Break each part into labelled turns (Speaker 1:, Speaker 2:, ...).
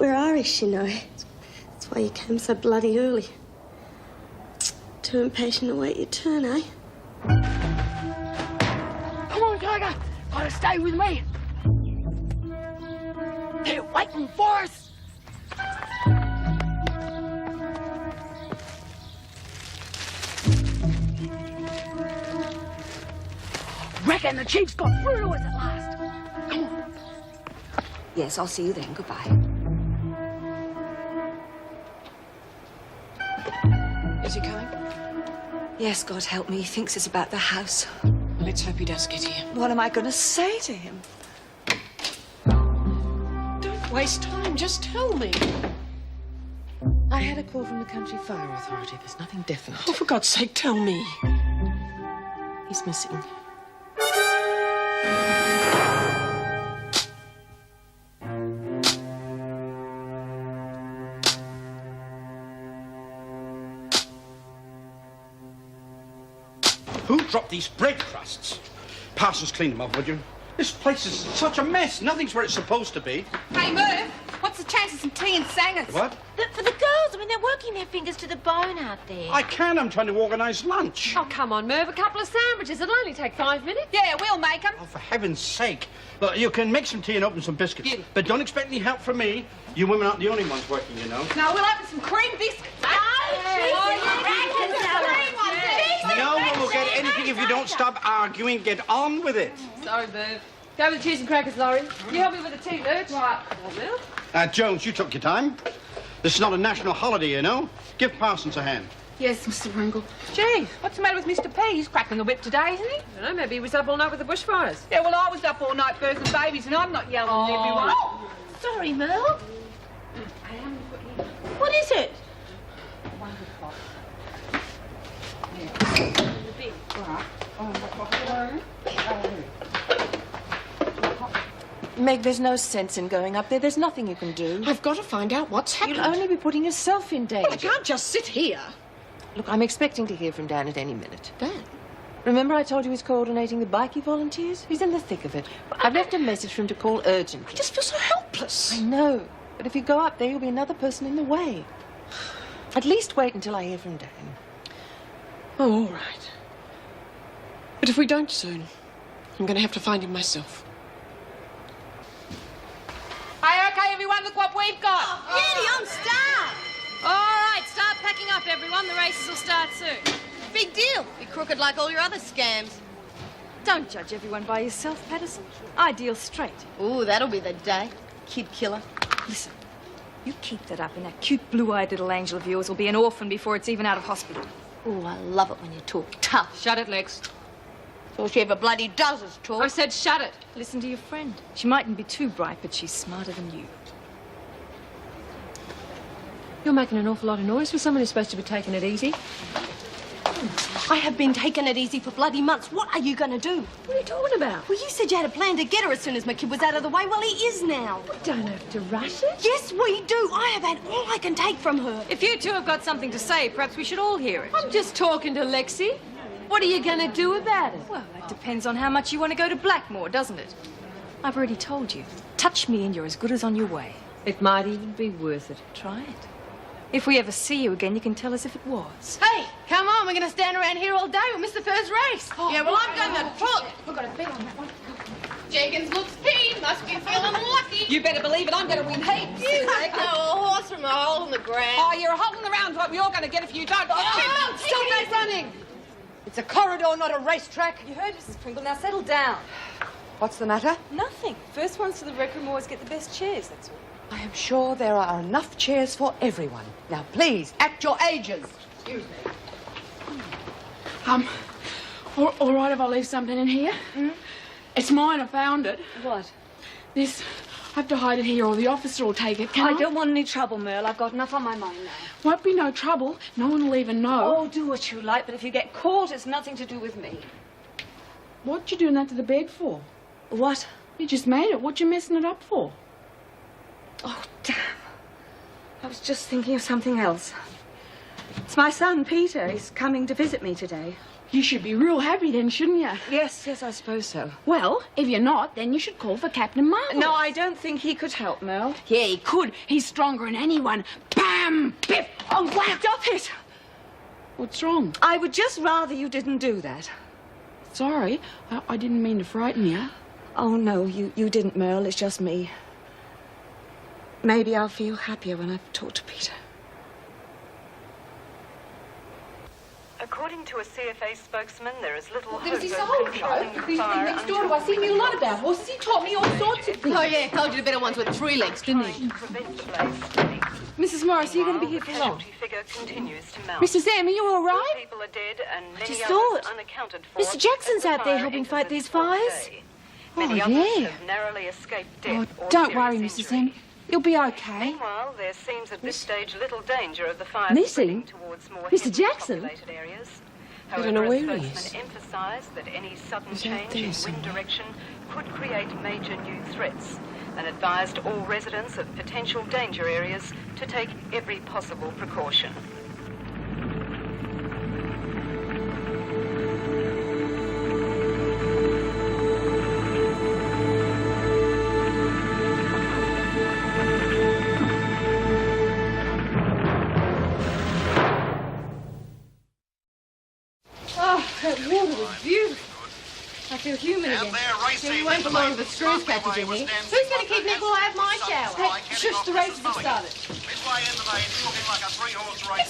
Speaker 1: we're Irish, you know. That's why you came so bloody early. Too impatient to wait your turn, eh?
Speaker 2: Come on, Tiger. Gotta stay with me. They're waiting for us. Reckon the chief's got through to us at last. Come on.
Speaker 3: Yes, I'll see you then. Goodbye.
Speaker 4: Is he coming?
Speaker 3: Yes, God help me. He thinks it's about the house.
Speaker 4: Let's hope he does get here.
Speaker 3: What am I going to say to him?
Speaker 4: Don't waste time. Just tell me. I had a call from the Country Fire Authority. There's nothing definite. Oh, for God's sake, tell me. He's missing.
Speaker 5: Who dropped these bread crusts? Parsons, clean them up, would you? This place is such a mess. Nothing's where it's supposed to be.
Speaker 6: Hey, Merv, what's the chance of some tea and sangers?
Speaker 5: What?
Speaker 6: For the girls, I mean, they're working their fingers to the bone out there.
Speaker 5: I can. I'm trying to organise lunch.
Speaker 7: Oh, come on, Merv. A couple of sandwiches. It'll only take 5 minutes.
Speaker 6: Yeah, we'll make them.
Speaker 5: Oh, for heaven's sake. Look, you can make some tea and open some biscuits. Yeah. But don't expect any help from me. You women aren't the only ones working, you know.
Speaker 6: No, we'll open some cream biscuits.
Speaker 5: No one will get anything if you don't stop arguing. Get on with it.
Speaker 7: Sorry, Merv. Go with the cheese and crackers, Laurie. You help me with the tea, Lurch. Right. Come on, Merv.
Speaker 5: Jones, you took your time. This is not a national holiday, you know. Give Parsons a hand.
Speaker 6: Yes, Mr. Pringle.
Speaker 7: Gee, what's the matter with Mr. P? He's cracking the whip today, isn't he? I don't know. Maybe he was up all night with the bushfires.
Speaker 6: Yeah, well, I was up all night birthing babies, and I'm not yelling at everyone. Oh, sorry, Merle. What is it?
Speaker 4: Meg, there's no sense in going up there. There's nothing you can do.
Speaker 2: I've got to find out what's happened.
Speaker 4: You'll only be putting yourself in danger.
Speaker 2: Well, I can't just sit here.
Speaker 4: Look, I'm expecting to hear from Dan at any minute.
Speaker 2: Dan?
Speaker 4: Remember I told you he's coordinating the bikie volunteers? He's in the thick of it. I've left a message for him to call urgently.
Speaker 2: I just feel so helpless.
Speaker 4: I know. But if you go up there, you'll be another person in the way. At least wait until I hear from Dan.
Speaker 2: Oh, all right. But if we don't soon, I'm going to have to find him myself.
Speaker 6: Hey, okay, everyone, look what we've got.
Speaker 1: Beauty, I'm starved.
Speaker 6: All right, start packing up, everyone. The races will start soon.
Speaker 1: Big deal. Be crooked like all your other scams.
Speaker 3: Don't judge everyone by yourself, Patterson. I deal straight.
Speaker 1: Ooh, that'll be the day. Kid killer.
Speaker 3: Listen, you keep that up and that cute blue-eyed little angel of yours will be an orphan before it's even out of hospital.
Speaker 1: Ooh, I love it when you talk tough.
Speaker 7: Shut it, Lex.
Speaker 1: All she ever bloody does is talk.
Speaker 7: I said shut it.
Speaker 3: Listen to your friend. She mightn't be too bright, but she's smarter than you.
Speaker 7: You're making an awful lot of noise for someone who's supposed to be taking it easy.
Speaker 1: I have been taking it easy for bloody months. What are you going to do?
Speaker 7: What are you talking about?
Speaker 1: Well, you said you had a plan to get her as soon as my kid was out of the way. Well, he is now.
Speaker 7: We don't have to rush it.
Speaker 1: Yes, we do. I have had all I can take from her.
Speaker 3: If you two have got something to say, perhaps we should all hear it.
Speaker 7: I'm just talking to Lexi. What are you going to do about it?
Speaker 3: Well, it depends on how much you want to go to Blackmore, doesn't it? I've already told you. Touch me and you're as good as on your way.
Speaker 7: It might even be worth it.
Speaker 3: Try it. If we ever see you again, you can tell us if it was.
Speaker 6: Hey, come on, we're going to stand around here all day. We'll miss the first race. Yeah, well, I'm going to trot.
Speaker 7: We've got a bet on that one.
Speaker 6: Jenkins looks keen. Must be feeling lucky.
Speaker 7: You better believe it. I'm going to win heaps.
Speaker 6: You take no horse from a hole in the ground.
Speaker 7: Oh, you're holding around what we're all going to get if you don't.
Speaker 6: Oh,
Speaker 7: Stop that running. It's a corridor, not a racetrack.
Speaker 3: You heard, Mrs. Pringle. Now settle down.
Speaker 4: What's the matter?
Speaker 3: Nothing. First ones to the Rec Room always get the best chairs, that's all.
Speaker 4: I am sure there are enough chairs for everyone. Now, please, act your ages.
Speaker 6: Excuse me.
Speaker 2: All right if I leave something in here? Mm? It's mine, I found it.
Speaker 3: What?
Speaker 2: This, I have to hide it here or the officer will take it, can I?
Speaker 3: I don't want any trouble, Merle. I've got enough on my mind now.
Speaker 2: Won't be no trouble. No one will even know.
Speaker 3: Oh, do what you like, but if you get caught, it's nothing to do with me.
Speaker 2: What you doing that to the bed for?
Speaker 3: What?
Speaker 2: You just made it. What you messing it up for?
Speaker 3: Oh, damn. I was just thinking of something else. It's my son, Peter. He's coming to visit me today.
Speaker 2: You should be real happy then, shouldn't you?
Speaker 3: Yes. Yes, I suppose so.
Speaker 8: Well, if you're not, then you should call for Captain Marvel.
Speaker 3: No, I don't think he could help, Mel.
Speaker 8: Yeah, he could. He's stronger than anyone. Bam! Biff! Oh, wow!
Speaker 3: Stop it!
Speaker 8: What's wrong?
Speaker 3: I would just rather you didn't do that.
Speaker 8: Sorry, I didn't mean to frighten you.
Speaker 3: Oh, no, you didn't, Merle. It's just me. Maybe I'll feel happier when I've talked to Peter.
Speaker 9: According to a CFA spokesman, there is little
Speaker 7: There was
Speaker 9: hope
Speaker 7: this
Speaker 9: of
Speaker 7: old
Speaker 9: controlling
Speaker 7: bloke
Speaker 9: the
Speaker 7: who's
Speaker 9: fire
Speaker 7: next door to
Speaker 9: until
Speaker 7: us. He knew a lot about horses. He taught me all sorts of things. Oh, yeah, told you the better ones with 3 legs, didn't he?
Speaker 9: trying to prevent the blaze spreading.
Speaker 7: Mrs. Morris, are you going to be here
Speaker 9: The
Speaker 7: for long?
Speaker 9: casualty figure continues to mount.
Speaker 8: Mrs. M, are you all
Speaker 9: 4
Speaker 8: right?
Speaker 9: people are dead and many
Speaker 1: just
Speaker 9: others
Speaker 1: thought.
Speaker 9: unaccounted for.
Speaker 1: Mr. Jackson's
Speaker 9: as the
Speaker 1: out there
Speaker 9: fire
Speaker 1: helping
Speaker 9: enters
Speaker 1: fight
Speaker 9: its
Speaker 1: these
Speaker 9: 4th
Speaker 1: fires.
Speaker 9: day. Many
Speaker 8: Oh,
Speaker 9: others
Speaker 8: yeah.
Speaker 9: have narrowly escaped
Speaker 8: Oh,
Speaker 9: death or
Speaker 8: don't worry,
Speaker 9: serious
Speaker 8: Mrs.
Speaker 9: injury.
Speaker 8: M. You'll be okay.
Speaker 9: Meanwhile, there seems at this stage little danger of the fire
Speaker 1: Missing?
Speaker 9: spreading towards more
Speaker 1: Mr.
Speaker 9: heavily
Speaker 1: Jackson?
Speaker 9: populated areas.
Speaker 2: I don't know
Speaker 9: However,
Speaker 2: where
Speaker 9: a
Speaker 2: he
Speaker 9: spokesman
Speaker 2: is.
Speaker 9: emphasised that any sudden
Speaker 2: He's out
Speaker 9: change
Speaker 2: there
Speaker 9: in wind
Speaker 2: somewhere.
Speaker 9: direction could create major new threats, and advised all residents of potential danger areas to take every possible precaution.
Speaker 7: Oh, that water was beautiful. I feel human again.
Speaker 6: So you won't belong to the screws catchers in here. Who's going to keep me while I have my shower?
Speaker 7: Hey, shush, the race has started.
Speaker 6: It's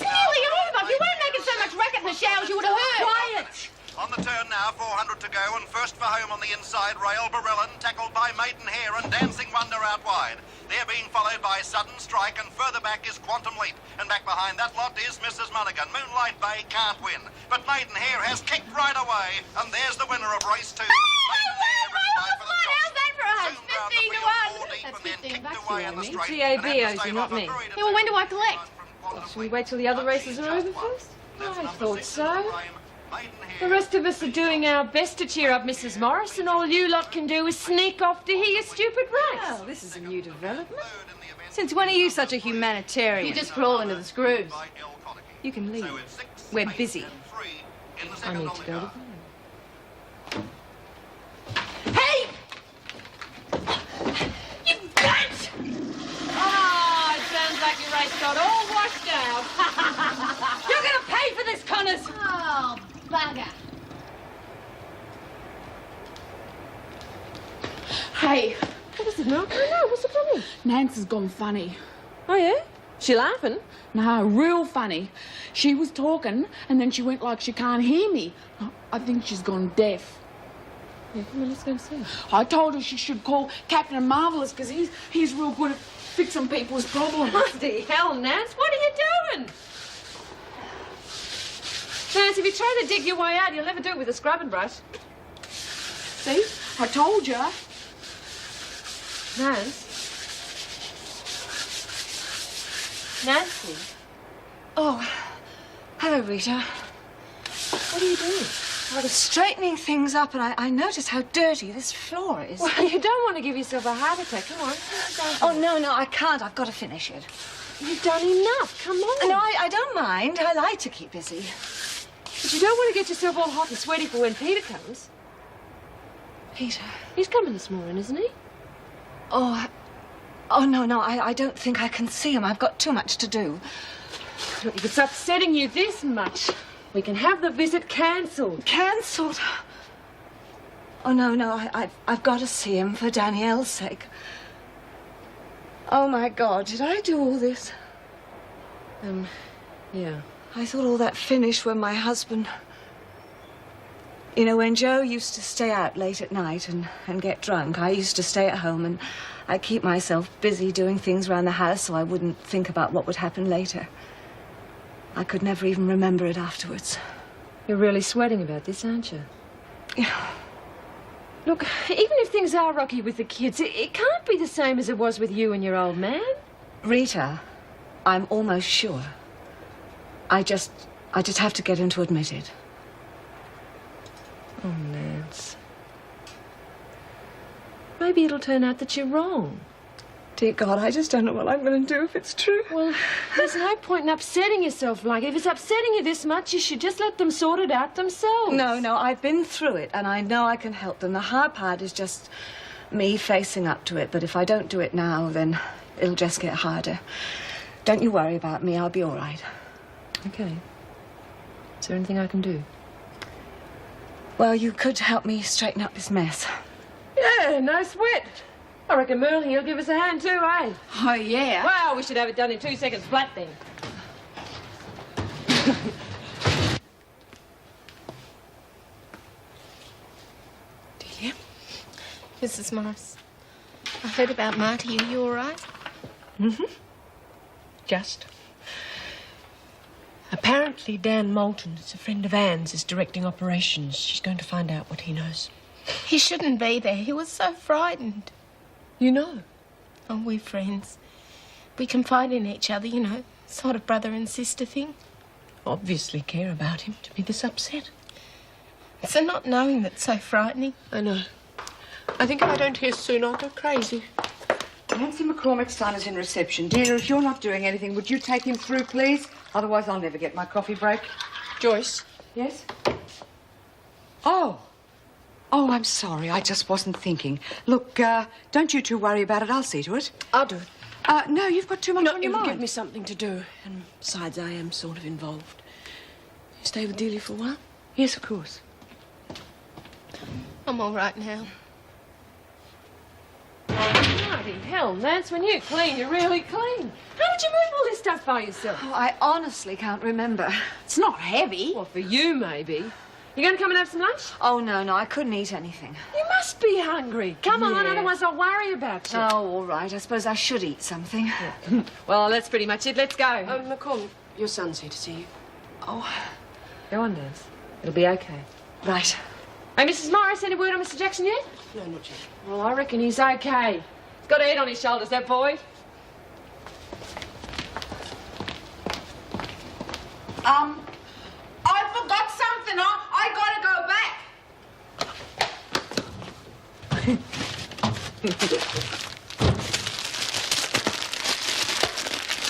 Speaker 6: nearly over. If you weren't making so much racket in the showers, you would have heard.
Speaker 7: Quiet!
Speaker 10: On the turn now, 400 to go, and first for home on the inside, Rail Barillon, tackled by Maidenhair and Dancing Wonder out wide. They're being followed by Sudden Strike, and further back is Quantum Leap. And back behind that lot is Mrs. Mulligan. Moonlight Bay can't win. But Maidenhair has kicked right away, and there's the winner of race 2. Maidenhair replied for the
Speaker 6: How's that for a hunch? 15 to 1.
Speaker 10: That's
Speaker 6: That's 15
Speaker 10: kicked
Speaker 6: bucks,
Speaker 10: away
Speaker 6: you
Speaker 10: in the
Speaker 6: know
Speaker 10: straight.
Speaker 7: TAB
Speaker 10: and had to
Speaker 7: owes you,
Speaker 10: stave
Speaker 7: not
Speaker 10: off a
Speaker 7: me.
Speaker 10: period of
Speaker 6: Yeah, well, when do I
Speaker 10: time
Speaker 6: collect?
Speaker 10: from
Speaker 7: Should we wait till the other races are over first? I thought so.
Speaker 10: Maidenhair.
Speaker 7: The rest of us are doing our best to cheer up Mrs. Morris, and all you lot can do is sneak off to hear your stupid race.
Speaker 3: Well, this is a new development.
Speaker 9: Since when are you such a humanitarian?
Speaker 6: You just crawl into the screws.
Speaker 3: You can leave. We're busy.
Speaker 7: I need to go to bed.
Speaker 6: Hey! You bitch!
Speaker 7: Oh, it sounds like your race got all washed out. You're going to pay for this, Connors.
Speaker 6: Oh, bugger.
Speaker 8: Hey,
Speaker 7: What is it, Mark? I know. What's the problem?
Speaker 8: Nancy's gone funny.
Speaker 7: Oh, yeah? She laughing?
Speaker 8: No, real funny. She was talking, and then she went like she can't hear me. I think she's gone deaf.
Speaker 7: Yeah, come on, let's go and see her.
Speaker 8: I told her she should call Captain Marvelous because he's real good at fixing people's problems.
Speaker 7: Bloody hell, Nance, what are you doing? Nance, if you try to dig your way out, you'll never do it with a scrubbing brush.
Speaker 8: See? I told you.
Speaker 7: Nance? Nancy?
Speaker 3: Oh, hello, Rita.
Speaker 7: What are you doing?
Speaker 3: I was straightening things up, and I noticed how dirty this floor is.
Speaker 7: Well, you don't want to give yourself a heart attack. Come on.
Speaker 3: Oh, no, I can't. I've got to finish it.
Speaker 7: You've done enough. Come on.
Speaker 3: No, I don't mind. I like to keep busy.
Speaker 7: But you don't want to get yourself all hot and sweaty for when Peter comes.
Speaker 3: Peter.
Speaker 7: He's coming this morning, isn't he?
Speaker 3: Oh, no, I don't think I can see him. I've got too much to do.
Speaker 7: Look, if it's upsetting you this much, we can have the visit cancelled.
Speaker 3: Cancelled? Oh, no, I've got to see him for Danielle's sake. Oh, my God, did I do all this?
Speaker 7: Yeah.
Speaker 3: I thought all that finished when my husband... You know, when Joe used to stay out late at night and get drunk, I used to stay at home and I'd keep myself busy doing things around the house so I wouldn't think about what would happen later. I could never even remember it afterwards.
Speaker 7: You're really sweating about this, aren't you?
Speaker 3: Yeah.
Speaker 7: Look, even if things are rocky with the kids, it can't be the same as it was with you and your old man.
Speaker 3: Rita, I'm almost sure. I just have to get him to admit it.
Speaker 7: Oh, Nance. Maybe it'll turn out that you're wrong.
Speaker 3: Dear God, I just don't know what I'm going to do if it's true.
Speaker 4: Well, there's no point in upsetting yourself. Like, if it's upsetting you this much, you should just let them sort it out themselves.
Speaker 3: No, I've been through it, and I know I can help them. The hard part is just me facing up to it, but if I don't do it now, then it'll just get harder. Don't you worry about me, I'll be all right.
Speaker 4: Okay. Is there anything I can do?
Speaker 3: Well, you could help me straighten up this mess.
Speaker 4: Yeah, no sweat. I reckon Merle here'll give us a hand too, eh?
Speaker 8: Oh, yeah.
Speaker 4: Well, we should have it done in 2 seconds flat then.
Speaker 11: Delia, Mrs. Morris, I heard about Marty. Are you all right?
Speaker 4: Mm-hmm. Just. Apparently Dan Moulton, is a friend of Anne's, is directing operations. She's going to find out what he knows.
Speaker 11: He shouldn't be there. He was so frightened.
Speaker 4: You know?
Speaker 11: Oh, we're friends. We confide in each other, you know, sort of brother and sister thing.
Speaker 4: Obviously care about him to be this upset.
Speaker 11: So not knowing that's so frightening.
Speaker 4: I know. I think if I don't hear soon, I'll go crazy.
Speaker 12: Nancy McCormick's son is in reception. Dear, if you're not doing anything, would you take him through, please? Otherwise, I'll never get my coffee break.
Speaker 4: Joyce?
Speaker 12: Yes? Oh, I'm sorry. I just wasn't thinking. Look, don't you two worry about it. I'll see to it.
Speaker 4: I'll do it.
Speaker 12: No, you've got too much on your
Speaker 4: it'll
Speaker 12: mind.
Speaker 4: give me something to do. And besides, I am sort of involved. You stay with Delia for a while?
Speaker 12: Yes, of course.
Speaker 11: I'm all right now.
Speaker 4: Bloody hell, Nance, when you clean, you're really clean. How did you move all this stuff by yourself?
Speaker 3: Oh, I honestly can't remember.
Speaker 8: It's not heavy.
Speaker 4: Well, for you, maybe. You going to come and have some lunch?
Speaker 3: Oh, no, I couldn't eat anything.
Speaker 4: You must be hungry. Come on,
Speaker 3: Yeah.
Speaker 4: otherwise I'll worry about you.
Speaker 3: Oh, all right. I suppose I should eat something.
Speaker 4: Well, that's pretty much it. Let's go. McCormick, your son's here to see you.
Speaker 3: Oh,
Speaker 4: Go on, Nance. It'll be okay.
Speaker 3: right.
Speaker 4: Hey, Mrs. Morris, any word on Mr. Jackson yet? No, not yet. Well, I reckon he's okay. He's got a head on his shoulders, that boy.
Speaker 8: I forgot something. I gotta go back.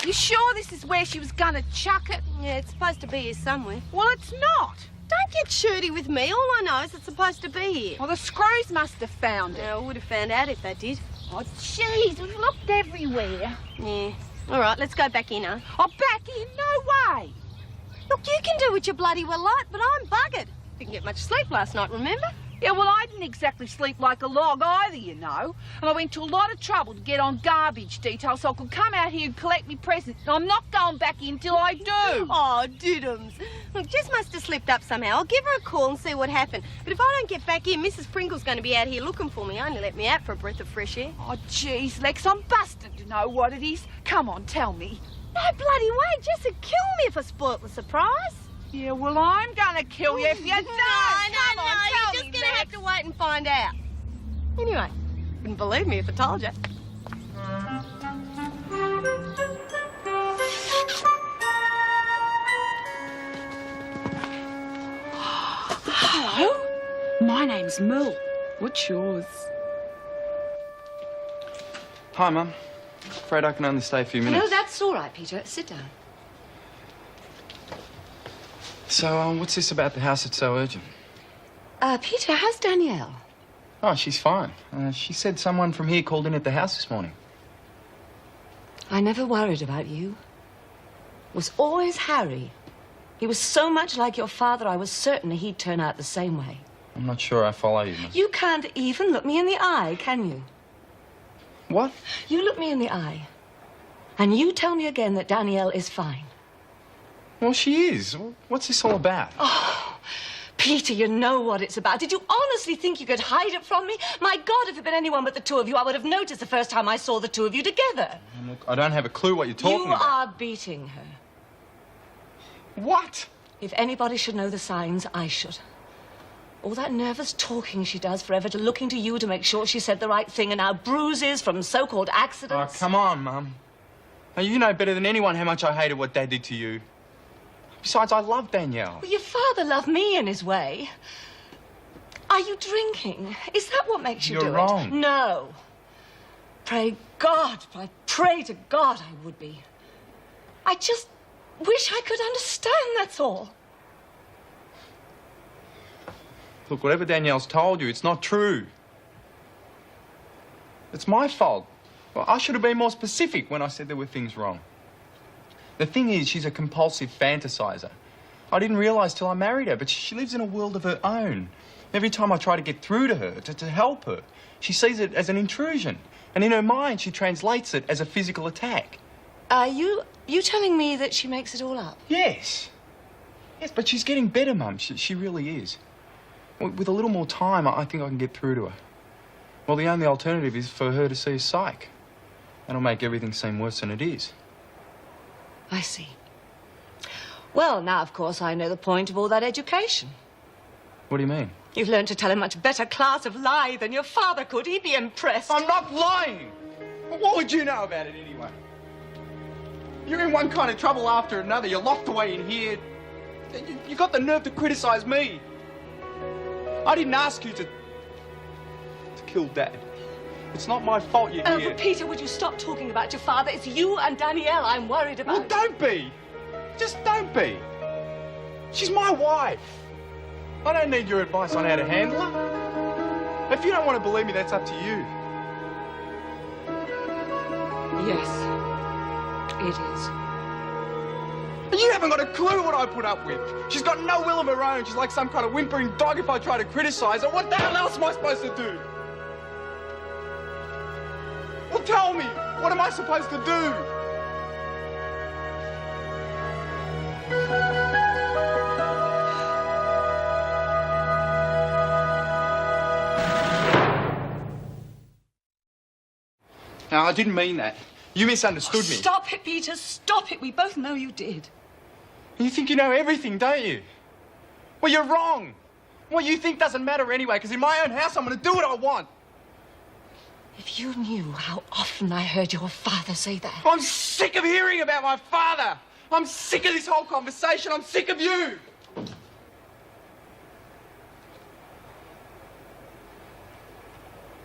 Speaker 8: You sure this is where she was gonna chuck it?
Speaker 1: Yeah, it's supposed to be here somewhere.
Speaker 8: Well, it's not.
Speaker 1: Don't get shirty with me. All I know is it's supposed to be here.
Speaker 8: Well, the screws must have found it.
Speaker 1: Yeah, I would have found out if they did.
Speaker 8: Oh, jeez, we've looked everywhere.
Speaker 1: Yeah. All right, let's go back in, huh?
Speaker 8: Oh, back in? No way.
Speaker 1: Look, you can do what you bloody well like, but I'm buggered. Didn't get much sleep last night, remember?
Speaker 8: Yeah, well, I didn't exactly sleep like a log either, you know. And I went to a lot of trouble to get on garbage detail so I could come out here and collect me presents. And I'm not going back in till I do.
Speaker 1: Oh, diddums. Look, Jess must have slipped up somehow. I'll give her a call and see what happened. But if I don't get back in, Mrs. Pringle's going to be out here looking for me. Only let me out for a breath of fresh air.
Speaker 8: Oh, jeez, Lex, I'm busted to know what it is. Come on, tell me.
Speaker 1: No bloody way. Jess would kill me if I spoilt the surprise.
Speaker 8: Yeah, well, I'm gonna kill you if you don't.
Speaker 1: No,
Speaker 8: Come on,
Speaker 1: you're
Speaker 8: tell
Speaker 1: just
Speaker 8: me,
Speaker 1: going to have
Speaker 8: Lex.
Speaker 1: to wait and find out. Anyway, wouldn't believe me if I told you.
Speaker 8: Hello? My name's Merle. What's yours?
Speaker 13: Hi, Mum. Afraid I can only stay a few minutes.
Speaker 3: No, that's all right, Peter. Sit down.
Speaker 13: So, what's this about the house that's so urgent?
Speaker 3: Peter, how's Danielle?
Speaker 13: Oh, she's fine. She said someone from here called in at the house this morning.
Speaker 3: I never worried about you. It was always Harry. He was so much like your father, I was certain he'd turn out the same way.
Speaker 13: I'm not sure I follow you, Mum.
Speaker 3: You can't even look me in the eye, can you?
Speaker 13: What?
Speaker 3: You look me in the eye, and you tell me again that Danielle is fine.
Speaker 13: Well, she is. What's this all about?
Speaker 3: Oh, Peter, you know what it's about. Did you honestly think you could hide it from me? My God, if it had been anyone but the two of you, I would have noticed the first time I saw the two of you together.
Speaker 13: Look, I don't have a clue what you're talking about.
Speaker 3: You are beating her.
Speaker 13: What?
Speaker 3: If anybody should know the signs, I should. All that nervous talking she does forever to looking to you to make sure she said the right thing, and now bruises from so-called accidents.
Speaker 13: Oh, come on, Mum. Now, you know better than anyone how much I hated what Dad did to you. Besides, I love Danielle.
Speaker 3: Well, your father loved me in his way. Are you drinking? Is that what makes you do
Speaker 13: You're wrong.
Speaker 3: it? No. Pray, God, I pray to God I would be. I just wish I could understand, that's all.
Speaker 13: Look, whatever Danielle's told you, it's not true. It's my fault. Well, I should have been more specific when I said there were things wrong. The thing is, she's a compulsive fantasizer. I didn't realise till I married her, but she lives in a world of her own. Every time I try to get through to her, to help her, she sees it as an intrusion. And in her mind, she translates it as a physical attack.
Speaker 3: You telling me that she makes it all up?
Speaker 13: Yes. Yes, but she's getting better, Mum. She really is. With a little more time, I think I can get through to her. Well, the only alternative is for her to see a psych. That'll make everything seem worse than it is.
Speaker 3: I see. Well, now, of course, I know the point of all that education.
Speaker 13: What do you mean?
Speaker 3: You've learned to tell a much better class of lie than your father could. He'd be impressed.
Speaker 13: I'm not lying! Well, what would you know about it anyway? You're in one kind of trouble after another. You're locked away in here. You got the nerve to criticise me. I didn't ask you to kill Dad. It's not my fault you're here.
Speaker 3: But Peter, would you stop talking about your father? It's you and Danielle I'm worried about.
Speaker 13: Well, don't be. Just don't be. She's my wife. I don't need your advice on how to handle her. If you don't want to believe me, that's up to you.
Speaker 3: Yes, it is.
Speaker 13: You haven't got a clue what I put up with. She's got no will of her own. She's like some kind of whimpering dog if I try to criticise her. What the hell else am I supposed to do? Well, tell me, what am I supposed to do? No, I didn't mean that. You misunderstood me.
Speaker 3: Stop it, Peter, stop it. We both know you did.
Speaker 13: You think you know everything, don't you? Well, you're wrong. What you think doesn't matter anyway, because in my own house, I'm going to do what I want.
Speaker 3: If you knew how often I heard your father say that.
Speaker 13: I'm sick of hearing about my father. I'm sick of this whole conversation. I'm sick of you.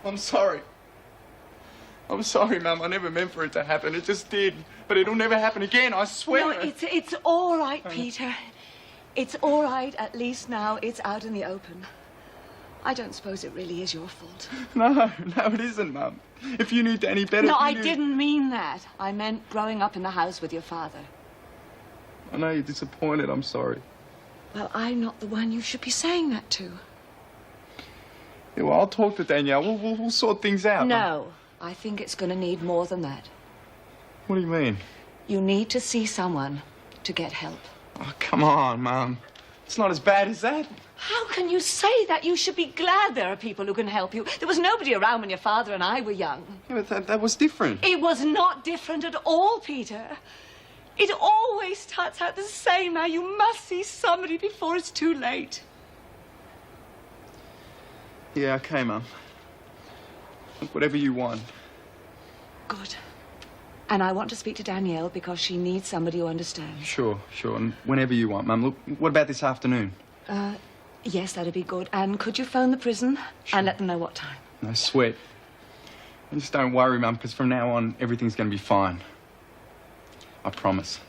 Speaker 13: I'm sorry. I'm sorry, Mum. I never meant for it to happen. It just did. But it'll never happen again, I swear.
Speaker 3: No, it's all right, Peter. It's all right. At least now it's out in the open. I don't suppose it really is your fault.
Speaker 13: No, it isn't, Mum. If you knew Danny better...
Speaker 3: No, I didn't mean that. I meant growing up in the house with your father.
Speaker 13: I know you're disappointed. I'm sorry.
Speaker 3: Well, I'm not the one you should be saying that to.
Speaker 13: Yeah, well, I'll talk to Danielle. We'll sort things out.
Speaker 3: No, I think it's going to need more than that.
Speaker 13: What do you mean?
Speaker 3: You need to see someone to get help.
Speaker 13: Oh, come on, Mum. It's not as bad as that.
Speaker 3: How can you say that? You should be glad there are people who can help you. There was nobody around when your father and I were young.
Speaker 13: Yeah, but that was different.
Speaker 3: It was not different at all, Peter. It always starts out the same. Now, you must see somebody before it's too late.
Speaker 13: Yeah, okay, Mum. Look, whatever you want.
Speaker 3: Good. And I want to speak to Danielle because she needs somebody who understands.
Speaker 13: Sure. And whenever you want, Mum. Look, what about this afternoon?
Speaker 3: Yes, that'd be good. And could you phone the prison and let them know what time?
Speaker 13: No sweat. And just don't worry, Mum, because from now on, everything's going to be fine. I promise.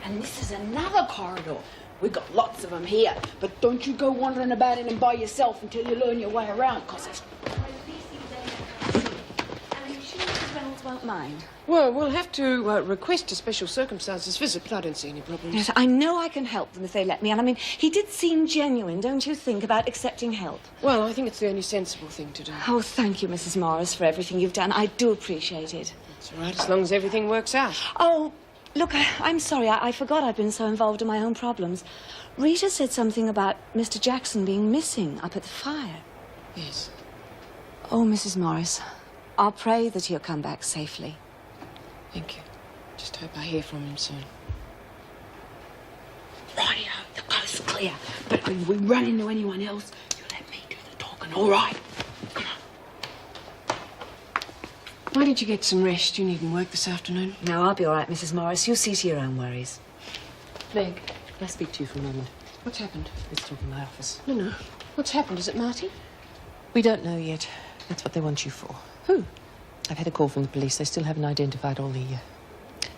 Speaker 6: And this is another corridor. We got lots of them here, but don't you go wandering about in them by yourself until you learn your way around, cause it's...
Speaker 3: Won't mind.
Speaker 2: Well, we'll have to request a special circumstances visit, but I don't see any problems.
Speaker 3: Yes, I know I can help them if they let me. And I mean, he did seem genuine, don't you think, about accepting help?
Speaker 2: Well, I think it's the only sensible thing to do.
Speaker 3: Oh, thank you, Mrs. Morris, for everything you've done. I do appreciate it.
Speaker 2: It's all right, as long as everything works out.
Speaker 3: Oh, look, I'm sorry. I forgot I'd been so involved in my own problems. Rita said something about Mr. Jackson being missing up at the fire.
Speaker 2: Yes.
Speaker 3: Oh, Mrs. Morris, I'll pray that he'll come back safely.
Speaker 2: Thank you. Just hope I hear from him soon.
Speaker 6: Rightio, the coast's clear. But if we run into anyone else, you let me do the talking, all right? Come on.
Speaker 2: Why don't you get some rest? You needn't work this afternoon.
Speaker 3: No, I'll be all right, Mrs. Morris. You see to your own worries.
Speaker 2: Meg, can I speak to you for a moment? What's happened?
Speaker 4: Let's talk in my office.
Speaker 2: No. What's happened? Is it Marty?
Speaker 4: We don't know yet. That's what they want you for.
Speaker 2: Who?
Speaker 4: I've had a call from the police. They still haven't identified all the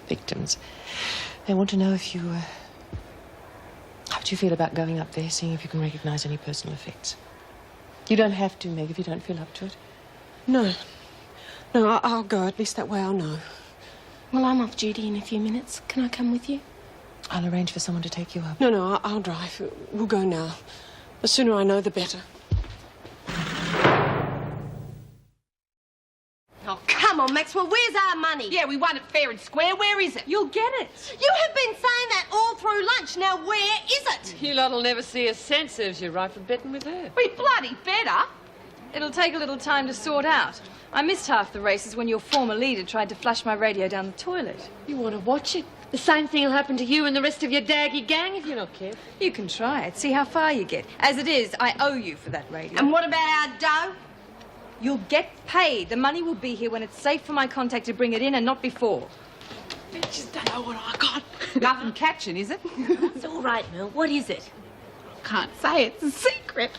Speaker 4: victims. They want to know if you... how do you feel about going up there, seeing if you can recognise any personal effects? You don't have to, Meg, if you don't feel up to it.
Speaker 2: No, I'll go. At least that way I'll know.
Speaker 11: Well, I'm off duty in a few minutes. Can I come with you?
Speaker 4: I'll arrange for someone to take you up.
Speaker 2: No, I'll drive. We'll go now. The sooner I know, the better.
Speaker 1: Oh, come on, Maxwell, where's our money?
Speaker 8: Yeah, we won it fair and square. Where is it?
Speaker 1: You'll get it. You have been saying that all through lunch. Now, where is it?
Speaker 7: You lot'll never see a cent, serves you right for betting with her.
Speaker 8: We bloody better.
Speaker 14: It'll take a little time to sort out. I missed half the races when your former leader tried to flush my radio down the toilet.
Speaker 7: You want to watch it? The same thing will happen to you and the rest of your daggy gang if you're not careful.
Speaker 14: You can try it, see how far you get. As it is, I owe you for that radio.
Speaker 1: And what about our dough?
Speaker 14: You'll get paid. The money will be here when it's safe for my contact to bring it in and not before.
Speaker 2: I just don't know what I got.
Speaker 8: Nothing catching, is it?
Speaker 1: It's all right, Mel. What is it?
Speaker 6: Can't say, it's a secret.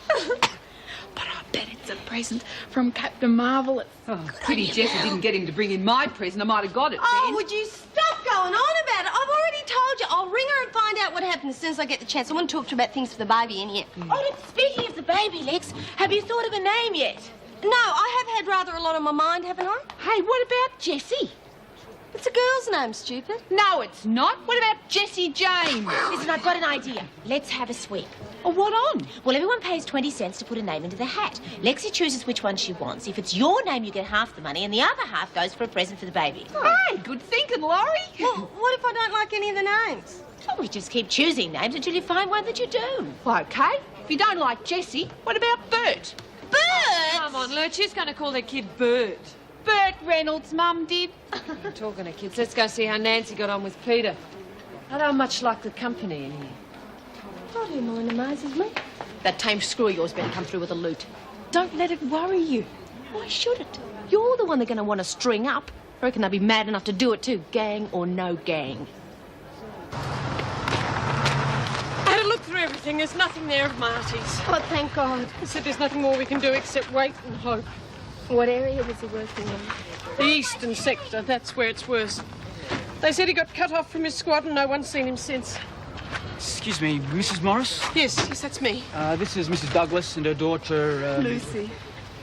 Speaker 6: But I bet it's a present from Captain Marvel.
Speaker 8: Oh, pity Jessie didn't get him to bring in my present. I might have got it
Speaker 1: Oh,
Speaker 8: then.
Speaker 1: would you stop going on about it? I've already told you. I'll ring her and find out what happened as soon as I get the chance. I want to talk to her about things for the baby in here.
Speaker 11: Oh, look, speaking of the baby, Lex, have you thought of a name yet?
Speaker 1: No, I have had rather a lot on my mind, haven't I?
Speaker 8: Hey, what about Jessie?
Speaker 1: It's a girl's name, stupid.
Speaker 8: No, it's not. What about Jessie James?
Speaker 11: Listen, I've got an idea. Let's have a sweep.
Speaker 8: Oh, what on?
Speaker 11: Well, everyone pays 20 cents to put a name into the hat. Lexi chooses which one she wants. If it's your name, you get half the money, and the other half goes for a present for the baby.
Speaker 8: Hey, good thinking, Laurie.
Speaker 1: Well, what if I don't like any of the names?
Speaker 11: Well, we just keep choosing names until you find one that you do.
Speaker 8: Well, OK. If you don't like Jessie, what about Bert?
Speaker 1: Bert!
Speaker 7: Come on, Lurch, who's going to call their kid Bert?
Speaker 8: Bert Reynolds' mum did.
Speaker 7: Talking to kids, let's go see how Nancy got on with Peter. I don't much like the company in here.
Speaker 1: I don't mind amazes me.
Speaker 11: That tame screw of yours better come through with a loot.
Speaker 1: Don't let it worry you.
Speaker 11: Why should it? You're the one they're going to want to string up. I reckon they'll be mad enough to do it too, gang or no gang.
Speaker 2: I had a look through everything. There's nothing there of Marty's.
Speaker 1: Oh, thank God.
Speaker 2: I said there's nothing more we can do except wait and hope.
Speaker 1: What area was he working in?
Speaker 2: The eastern sector, that's where it's worse. They said he got cut off from his squad and no one's seen him since.
Speaker 5: Excuse me, Mrs. Morris?
Speaker 2: Yes, that's me.
Speaker 5: This is Mrs. Douglas and her daughter,
Speaker 6: Lucy.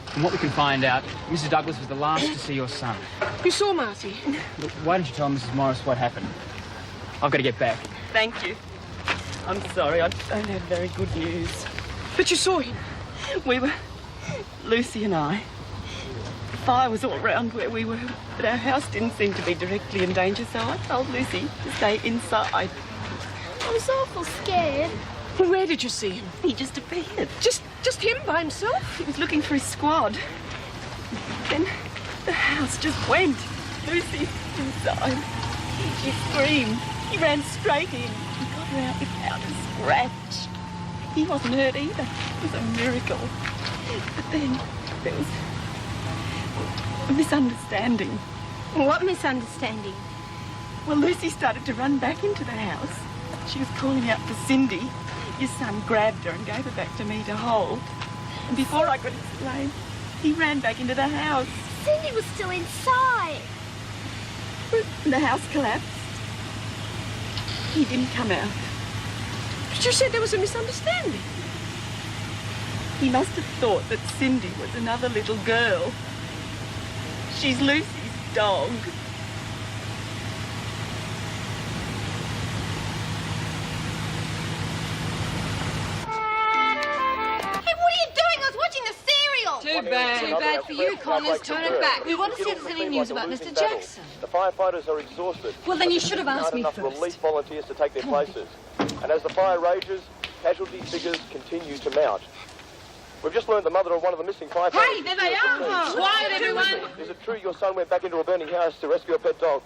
Speaker 5: From what we can find out, Mrs. Douglas was the last to see your son.
Speaker 2: You saw Marty?
Speaker 5: Look, why don't you tell Mrs. Morris what happened? I've got to get back.
Speaker 15: Thank you. I'm sorry, I don't have very good news.
Speaker 2: But you saw him?
Speaker 15: We were... Lucy and I. The fire was all round where we were, but our house didn't seem to be directly in danger, so I told Lucy to stay inside.
Speaker 11: I was awful scared.
Speaker 2: Well, where did you see him?
Speaker 15: He just appeared.
Speaker 2: Just him by himself?
Speaker 15: He was looking for his squad. Then the house just went. Lucy inside. She screamed. He ran straight in. He got her out without a scratch. He wasn't hurt either. It was a miracle. But then there was a misunderstanding.
Speaker 1: What misunderstanding?
Speaker 15: Well, Lucy started to run back into the house. She was calling out for Cindy. Your son grabbed her and gave her back to me to hold. And before I could explain, he ran back into the house.
Speaker 11: Cindy was still inside.
Speaker 15: And the house collapsed. He didn't come out.
Speaker 2: But you said there was a misunderstanding.
Speaker 15: He must have thought that Cindy was another little girl. She's Lucy's dog.
Speaker 7: Too bad for you, Connors. Turn it back.
Speaker 14: We want to see if there's any news about Mr. Jackson.
Speaker 16: The firefighters are exhausted.
Speaker 14: Well, then you should have asked me
Speaker 16: enough
Speaker 14: first.
Speaker 16: relief volunteers to take their places. And as the fire rages, casualty figures continue to mount. We've just learned the mother of one of the missing firefighters.
Speaker 8: Hey, there they are! Quiet, everyone!
Speaker 16: Is it true your son went back into a burning house to rescue a pet dog?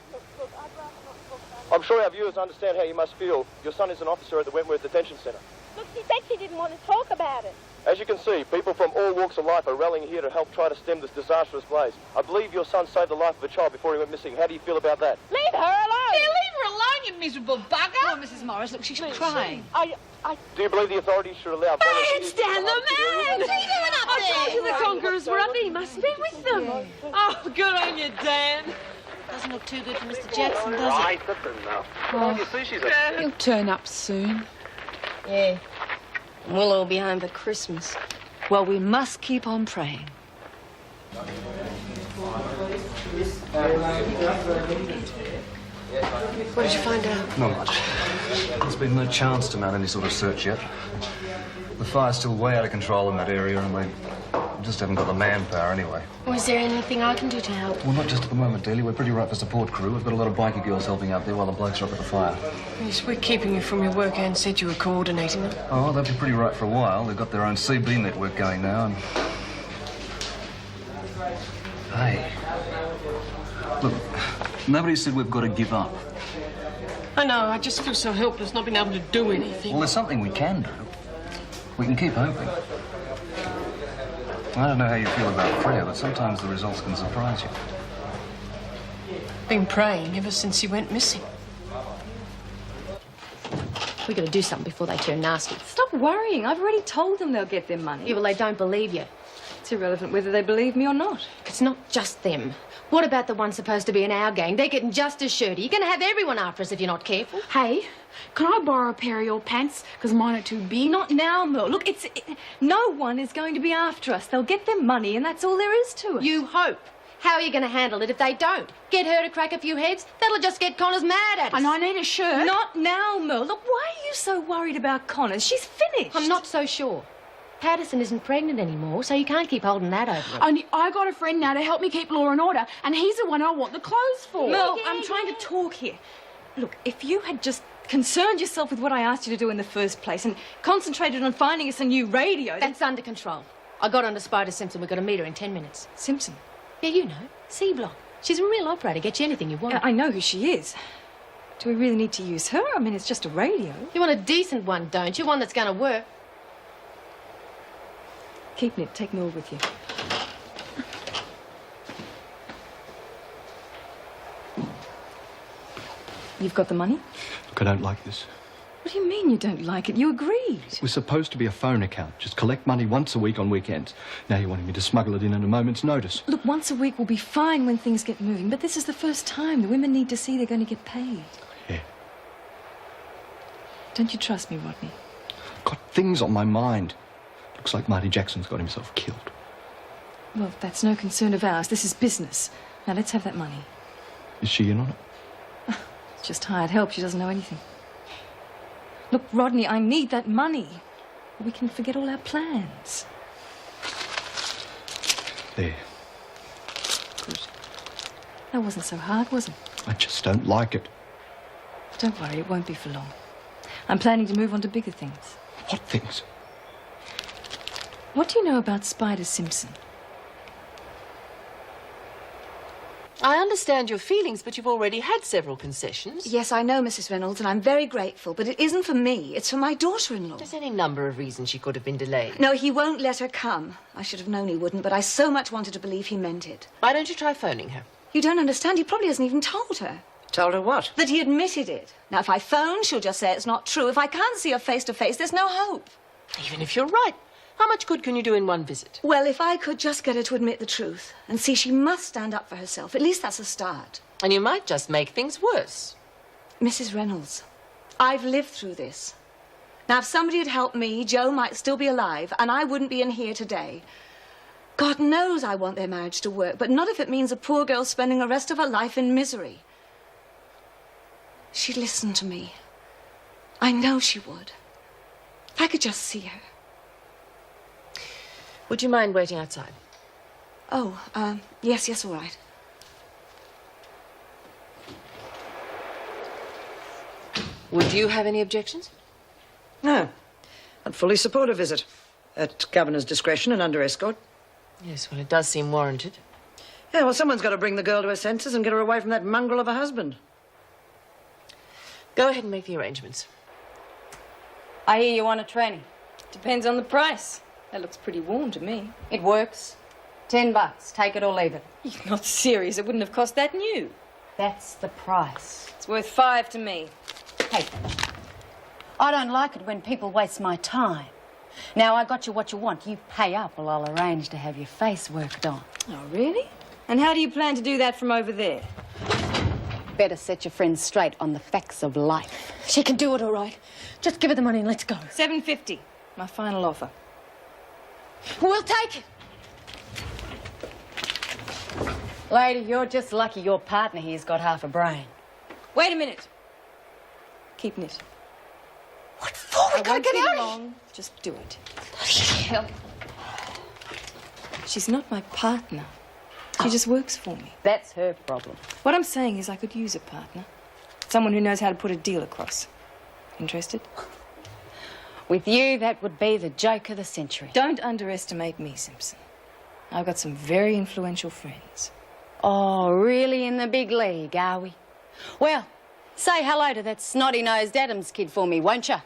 Speaker 16: I'm sure our viewers understand how you must feel. Your son is an officer at the Wentworth Detention Centre.
Speaker 17: Look, he said she didn't want to talk about it.
Speaker 16: As you can see, people from all walks of life are rallying here to help try to stem this disastrous blaze. I believe your son saved the life of a child before he went missing. How do you feel about that?
Speaker 17: Leave her alone.
Speaker 8: Here, leave her alone, you miserable bugger.
Speaker 3: Oh, Mrs. Morris, look, she's crying.
Speaker 16: Do you believe the authorities should allow...
Speaker 8: It's Dan the man!
Speaker 14: What's he doing up there? I told you the Conquerors were up. He must be with them. Oh, good on you, Dan.
Speaker 11: Doesn't look too good for Mr. Jackson, does it?
Speaker 16: That's enough.
Speaker 8: Oh,
Speaker 16: You see, she's
Speaker 8: he'll turn up soon.
Speaker 1: Yeah. And we'll all be home for Christmas.
Speaker 3: Well, we must keep on praying.
Speaker 2: What did you find out?
Speaker 18: Not much. There's been no chance to mount any sort of search yet. The fire's still way out of control in that area, and they just haven't got the manpower anyway.
Speaker 1: Well, is there anything I can do to help?
Speaker 18: Well, not just at the moment, Delia. We're pretty right for support crew. We've got a lot of bikie girls helping out there while the blokes are up at the fire.
Speaker 2: Yes, we're keeping you from your work and said you were coordinating them.
Speaker 18: Oh, they'll be pretty right for a while. They've got their own CB network going now, and... Hey. Look, nobody said we've got to give up.
Speaker 2: I know, I just feel so helpless not being able to do anything.
Speaker 18: Well, there's something we can do. We can keep hoping. I don't know how you feel about prayer, but sometimes the results can surprise you.
Speaker 2: Been praying ever since you went missing.
Speaker 11: We've got to do something before they turn nasty.
Speaker 14: Stop worrying. I've already told them they'll get their money.
Speaker 11: Yeah, well, they don't believe you.
Speaker 14: It's irrelevant whether they believe me or not.
Speaker 11: It's not just them. What about the ones supposed to be in our gang? They're getting just as shirty. You're going to have everyone after us if you're not careful.
Speaker 6: Hey, can I borrow a pair of your pants? Because mine are too big.
Speaker 14: Not now, Mel. Look, no one is going to be after us. They'll get their money and that's all there is to it.
Speaker 11: You hope. How are you going to handle it if they don't? Get her to crack a few heads? That'll just get Connors mad at us.
Speaker 6: And I need a shirt.
Speaker 14: Not now, Mel. Look, why are you so worried about Connors? She's finished.
Speaker 11: I'm not so sure. Patterson isn't pregnant anymore, so you can't keep holding that over her.
Speaker 6: Only I got a friend now to help me keep law and order, and he's the one I want the clothes for.
Speaker 14: Mel, I'm trying to talk here. Look, if you had just concerned yourself with what I asked you to do in the first place and concentrated on finding us a new radio...
Speaker 11: That's under control. I got onto Spider Simpson. We've got to meet her in 10 minutes.
Speaker 14: Simpson?
Speaker 11: Yeah, you know. C-Block. She's a real operator. Get you anything you want.
Speaker 14: I know who she is. Do we really need to use her? I mean, it's just a radio.
Speaker 11: You want a decent one, don't you? One that's going to work.
Speaker 14: Keep it. Take me all with you. You've got the money?
Speaker 19: Look, I don't like this.
Speaker 14: What do you mean you don't like it? You agreed.
Speaker 19: We're supposed to be a phone account. Just collect money once a week on weekends. Now you're wanting me to smuggle it in at a moment's notice.
Speaker 14: Look, once a week will be fine when things get moving, but this is the first time. The women need to see they're going to get paid.
Speaker 19: Yeah.
Speaker 14: Don't you trust me, Rodney?
Speaker 19: I've got things on my mind. Looks like Marty Jackson's got himself killed.
Speaker 14: Well, that's no concern of ours. This is business. Now, let's have that money.
Speaker 19: Is she in on it?
Speaker 14: Just hired help. She doesn't know anything. Look, Rodney, I need that money. We can forget all our plans.
Speaker 19: There.
Speaker 14: Good. That wasn't so hard, was it?
Speaker 19: I just don't like it.
Speaker 14: Don't worry, it won't be for long. I'm planning to move on to bigger things.
Speaker 19: What things?
Speaker 14: What do you know about Spider Simpson?
Speaker 4: I understand your feelings, but you've already had several concessions.
Speaker 3: Yes, I know, Mrs. Reynolds, and I'm very grateful, but it isn't for me. It's for my daughter-in-law.
Speaker 4: There's any number of reasons she could have been delayed.
Speaker 3: No, he won't let her come. I should have known he wouldn't, but I so much wanted to believe he meant it.
Speaker 4: Why don't you try phoning her?
Speaker 3: You don't understand. He probably hasn't even told her.
Speaker 4: Told her what?
Speaker 3: That he admitted it. Now, if I phone, she'll just say it's not true. If I can't see her face to face, there's no hope.
Speaker 4: Even if you're right, how much good can you do in one visit?
Speaker 3: Well, if I could just get her to admit the truth and see she must stand up for herself, at least that's a start.
Speaker 4: And you might just make things worse.
Speaker 3: Mrs. Reynolds, I've lived through this. Now, if somebody had helped me, Joe might still be alive, and I wouldn't be in here today. God knows I want their marriage to work, but not if it means a poor girl spending the rest of her life in misery. She'd listen to me. I know she would. If I could just see her.
Speaker 4: Would you mind waiting outside?
Speaker 3: Oh, yes, all right.
Speaker 4: Would you have any objections?
Speaker 20: No. I'd fully support a visit. At Governor's discretion and under escort.
Speaker 4: Yes, well, it does seem warranted.
Speaker 20: Yeah, well, someone's got to bring the girl to her senses and get her away from that mongrel of a husband.
Speaker 4: Go ahead and make the arrangements.
Speaker 14: I hear you want a training. Depends on the price. That looks pretty warm to me.
Speaker 21: It works. $10. Take it or leave it.
Speaker 14: You're not serious. It wouldn't have cost that new.
Speaker 6: That's the price.
Speaker 14: It's worth 5 to me.
Speaker 6: Hey, I don't like it when people waste my time. Now, I got you what you want. You pay up or I'll arrange to have your face worked on.
Speaker 14: Oh, really? And how do you plan to do that from over there?
Speaker 6: Better set your friends straight on the facts of life.
Speaker 14: She can do it all right. Just give her the money and let's go. $7.50. My final offer.
Speaker 6: We'll take it. Lady, you're just lucky your partner here's got half a brain.
Speaker 14: Wait a minute. Keep knit.
Speaker 6: What for? We gotta get out of here.
Speaker 14: Just do it.
Speaker 6: Bloody hell.
Speaker 14: She's not my partner. She just works for me.
Speaker 6: That's her problem.
Speaker 14: What I'm saying is I could use a partner. Someone who knows how to put a deal across. Interested?
Speaker 6: With you, that would be the joke of the century.
Speaker 14: Don't underestimate me, Simpson. I've got some very influential friends.
Speaker 6: Oh, really in the big league, are we? Well, say hello to that snotty-nosed Adams kid for me, won't you?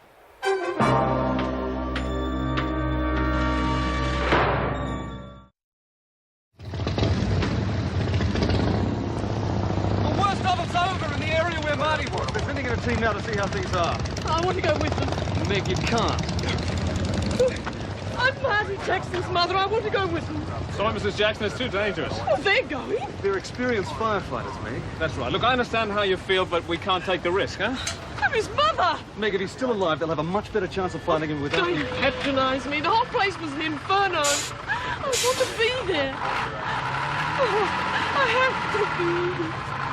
Speaker 18: They're sending in a team now to see how things are.
Speaker 2: I want to go with them.
Speaker 18: Meg, you can't.
Speaker 2: I'm Marty Jackson's mother. I want to go with them.
Speaker 21: Sorry, Mrs. Jackson, it's too dangerous.
Speaker 2: Oh, they're going.
Speaker 18: They're experienced firefighters, Meg.
Speaker 21: That's right. Look, I understand how you feel, but we can't take the risk, huh?
Speaker 2: I'm his mother.
Speaker 18: Meg, if he's still alive, they'll have a much better chance of finding him without
Speaker 2: Don't
Speaker 18: you.
Speaker 2: patronize me. The whole place was an inferno. I want to be there. Oh, I have to be.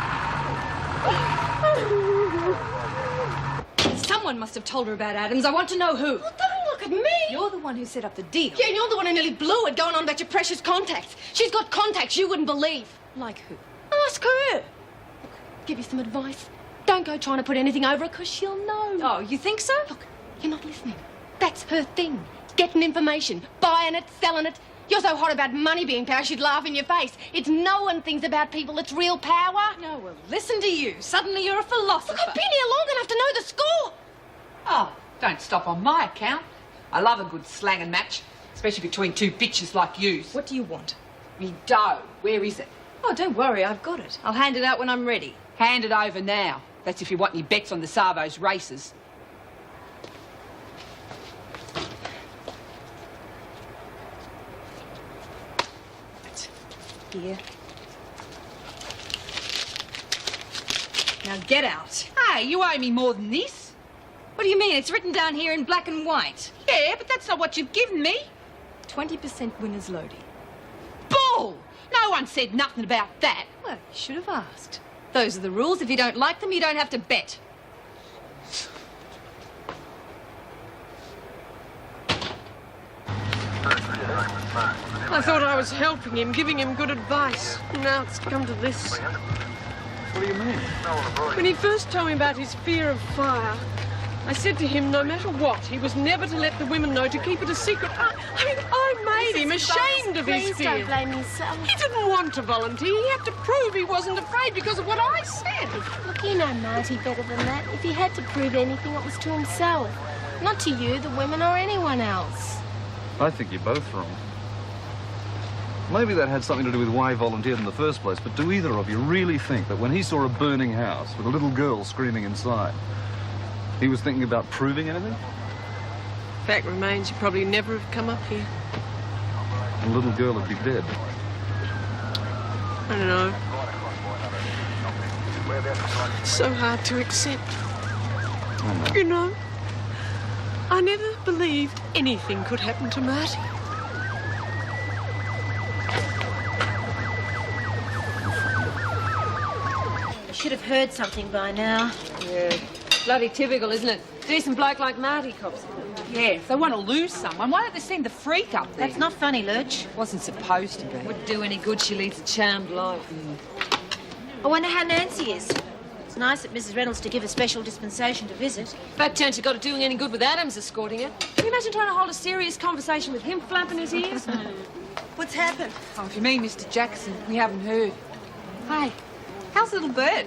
Speaker 14: Someone must have told her about Adams. I want to know who.
Speaker 1: Well, don't look at me.
Speaker 14: You're the one who set up the deal.
Speaker 1: Yeah, and you're the one who nearly blew it going on about your precious contacts. She's got contacts you wouldn't believe.
Speaker 14: Like who?
Speaker 1: Ask her. Look, give you some advice. Don't go trying to put anything over it because she'll know.
Speaker 14: Oh, you think so?
Speaker 1: Look, you're not listening. That's her thing. Getting information, buying it, selling it. You're so hot about money being power, she'd laugh in your face. It's knowing things about people that's real power.
Speaker 14: No, well, listen to you. Suddenly you're a philosopher.
Speaker 1: Look, I've been here long enough to know the score.
Speaker 8: Oh, don't stop on my account. I love a good slanging match, especially between two bitches like yous.
Speaker 14: What do you want?
Speaker 8: Me dough. Where is it?
Speaker 14: Oh, don't worry, I've got it. I'll hand it out when I'm ready.
Speaker 8: Hand it over now. That's if you want any bets on the Savo's races.
Speaker 14: Here. Now get out.
Speaker 8: Hey, you owe me more than this.
Speaker 14: What do you mean? It's written down here in black and white.
Speaker 8: Yeah, but that's not what you've given me.
Speaker 14: 20% winner's loading.
Speaker 8: Bull! No one said nothing about that.
Speaker 14: Well, you should have asked. Those are the rules. If you don't like them, you don't have to bet.
Speaker 2: I thought I was helping him, giving him good advice. Now it's come to this.
Speaker 18: What do you mean?
Speaker 2: When he first told me about his fear of fire, I said to him, no matter what, he was never to let the women know, to keep it a secret. I made him ashamed of his
Speaker 1: Please
Speaker 2: fear.
Speaker 1: don't blame yourself.
Speaker 2: He didn't want to volunteer. He had to prove he wasn't afraid because of what I said.
Speaker 1: Look, you know Marty better than that. If he had to prove anything, it was to himself. Not to you, the women, or anyone else.
Speaker 18: I think you're both wrong. Maybe that had something to do with why he volunteered in the first place, but do either of you really think that when he saw a burning house with a little girl screaming inside, he was thinking about proving anything?
Speaker 2: Fact remains, you probably never have come up here.
Speaker 18: And the little girl would be dead.
Speaker 2: I don't know. It's so hard to accept.
Speaker 18: I know.
Speaker 2: You know, I never believed anything could happen to Marty.
Speaker 1: You should have heard something by now.
Speaker 7: Yeah. Bloody typical, isn't it? Decent bloke like Marty cops.
Speaker 8: Yeah, if they want to lose someone, why don't they send the freak up there?
Speaker 1: That's not funny, Lurch.
Speaker 8: Wasn't supposed to be.
Speaker 7: Wouldn't do any good. She leads a charmed life.
Speaker 1: I wonder how Nancy is. It's nice of Mrs. Reynolds to give a special dispensation to visit.
Speaker 7: Fact chance you got it doing any good with Adams escorting her. Can you imagine trying to hold a serious conversation with him flapping his ears?
Speaker 1: What's happened?
Speaker 8: Oh, if you mean Mr. Jackson, we haven't heard. Hey, how's little bird?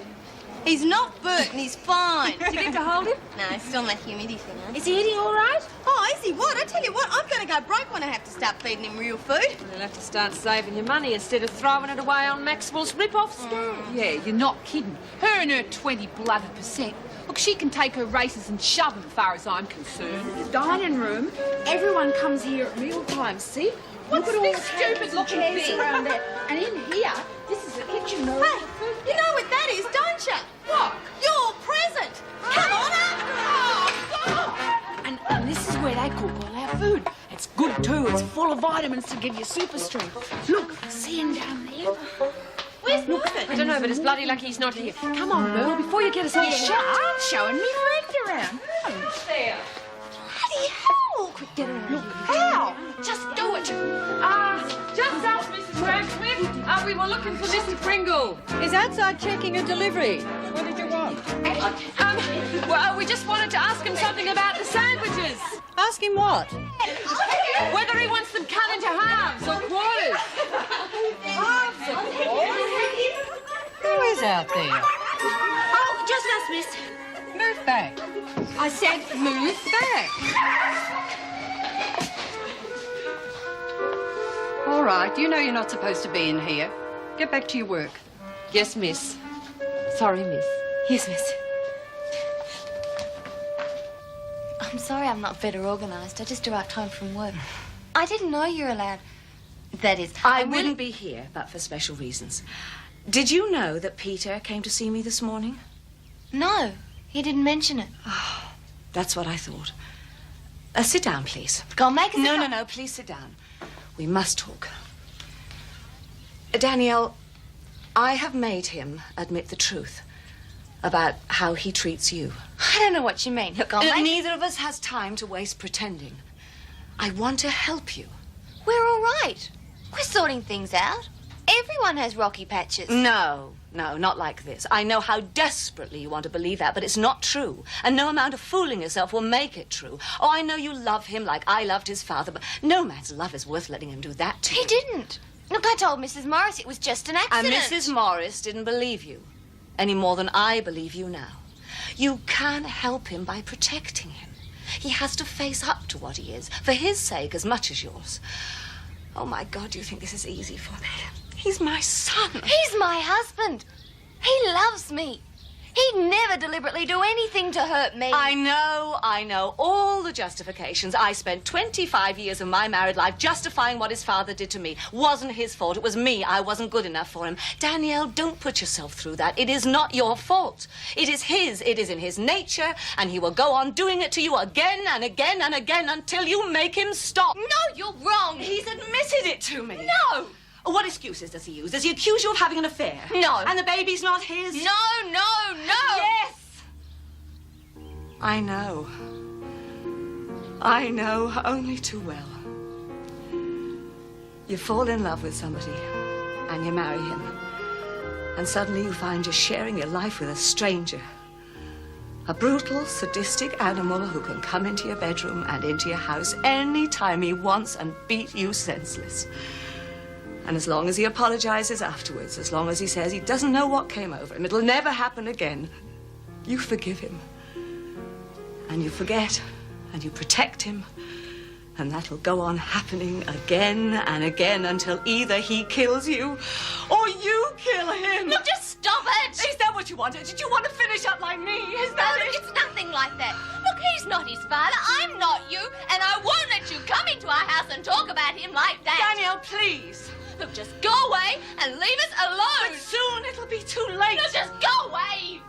Speaker 10: He's not burnt and he's fine.
Speaker 14: Did you get to hold him?
Speaker 10: No, it's still on that humidity thing. Huh?
Speaker 11: Is he eating all right?
Speaker 10: Oh, is he what? I tell you what, I'm going to go broke when I have to start feeding him real food.
Speaker 14: You'll have to start saving your money instead of throwing it away on Maxwell's rip-off scam.
Speaker 8: Yeah, you're not kidding. Her and her 20%. Look, she can take her races and shove them, as far as I'm concerned.
Speaker 6: The dining room, everyone comes here at meal time, see?
Speaker 8: What's
Speaker 6: Look at all
Speaker 8: this
Speaker 6: the
Speaker 8: stupid looking
Speaker 6: chairs
Speaker 8: thing?
Speaker 6: around there. And in here, this is the kitchen room.
Speaker 10: Hey, you know what that is, don't you?
Speaker 8: What?
Speaker 10: Your present. Come on up.
Speaker 6: And this is where they cook all our food. It's good too. It's full of vitamins to give you super strength. Look, see him down there?
Speaker 11: Where's Margaret?
Speaker 14: I don't know, but it's bloody lucky he's not here. Come on, Merle, before you get us all shut.
Speaker 6: I'm showing me friend around.
Speaker 14: There.
Speaker 10: Bloody hell.
Speaker 6: Quick, get around. Look,
Speaker 10: How? Just do it.
Speaker 14: Just us, Mrs. Radcliffe. We were looking for Mr. Pringle.
Speaker 2: He's outside checking a delivery. What did you want?
Speaker 14: Well, we just wanted to ask him something about the sandwiches.
Speaker 2: Ask him what?
Speaker 14: Whether he wants them cut into halves or quarters.
Speaker 2: Who is out there?
Speaker 11: Oh, just us, miss.
Speaker 2: Move back.
Speaker 14: I said move back.
Speaker 2: All right, you know you're not supposed to be in here. Get back to your work.
Speaker 14: Yes, miss. Sorry, miss.
Speaker 11: Yes, miss. I'm sorry I'm not better organised. I just arrived home from work. I didn't know you were allowed. That is,
Speaker 3: I wouldn't be here but for special reasons. Did you know that Peter came to see me this morning?
Speaker 11: No, he didn't mention it.
Speaker 3: Oh, that's what I thought. Sit down, please.
Speaker 11: Go on, make us
Speaker 3: No, please sit down. We must talk. Danielle, I have made him admit the truth about how he treats you.
Speaker 11: I don't know what you mean. Look,
Speaker 3: Neither of us has time to waste pretending. I want to help you.
Speaker 11: We're all right. We're sorting things out. Everyone has rocky patches.
Speaker 3: No, not like this. I know how desperately you want to believe that, but it's not true. And no amount of fooling yourself will make it true. Oh, I know you love him like I loved his father, but no man's love is worth letting him do that to you.
Speaker 11: He didn't. Look, I told Mrs. Morris it was just an accident.
Speaker 3: And Mrs. Morris didn't believe you, any more than I believe you now. You can help him by protecting him. He has to face up to what he is, for his sake as much as yours. Oh, my God, do you think this is easy for me? He's my son.
Speaker 11: He's my husband. He loves me. He'd never deliberately do anything to hurt me.
Speaker 3: I know. All the justifications. I spent 25 years of my married life justifying what his father did to me. Wasn't his fault. It was me. I wasn't good enough for him. Danielle, don't put yourself through that. It is not your fault. It is his. It is in his nature, and he will go on doing it to you again and again and again until you make him stop.
Speaker 11: No, you're wrong.
Speaker 3: He's admitted it to me.
Speaker 11: No.
Speaker 3: What excuses does he use? Does he accuse you of having an affair?
Speaker 11: No.
Speaker 3: And the baby's not his?
Speaker 11: No.
Speaker 3: Yes. I know, only too well. You fall in love with somebody and you marry him. And suddenly you find you're sharing your life with a stranger. A brutal, sadistic animal who can come into your bedroom and into your house any time he wants and beat you senseless. And as long as he apologizes afterwards, as long as he says he doesn't know what came over him, it'll never happen again, you forgive him. And you forget, and you protect him, and that'll go on happening again and again until either he kills you or you kill him.
Speaker 11: No, just stop it!
Speaker 3: Is that what you wanted? Did you want to finish up like me? Is that it?
Speaker 11: It's nothing like that. Look, he's not his father. I'm not you, and I won't let you come into our house and talk about him like that.
Speaker 3: Danielle, please.
Speaker 11: Look, just go away and leave us alone.
Speaker 3: But soon it'll be too late.
Speaker 11: No, just go away.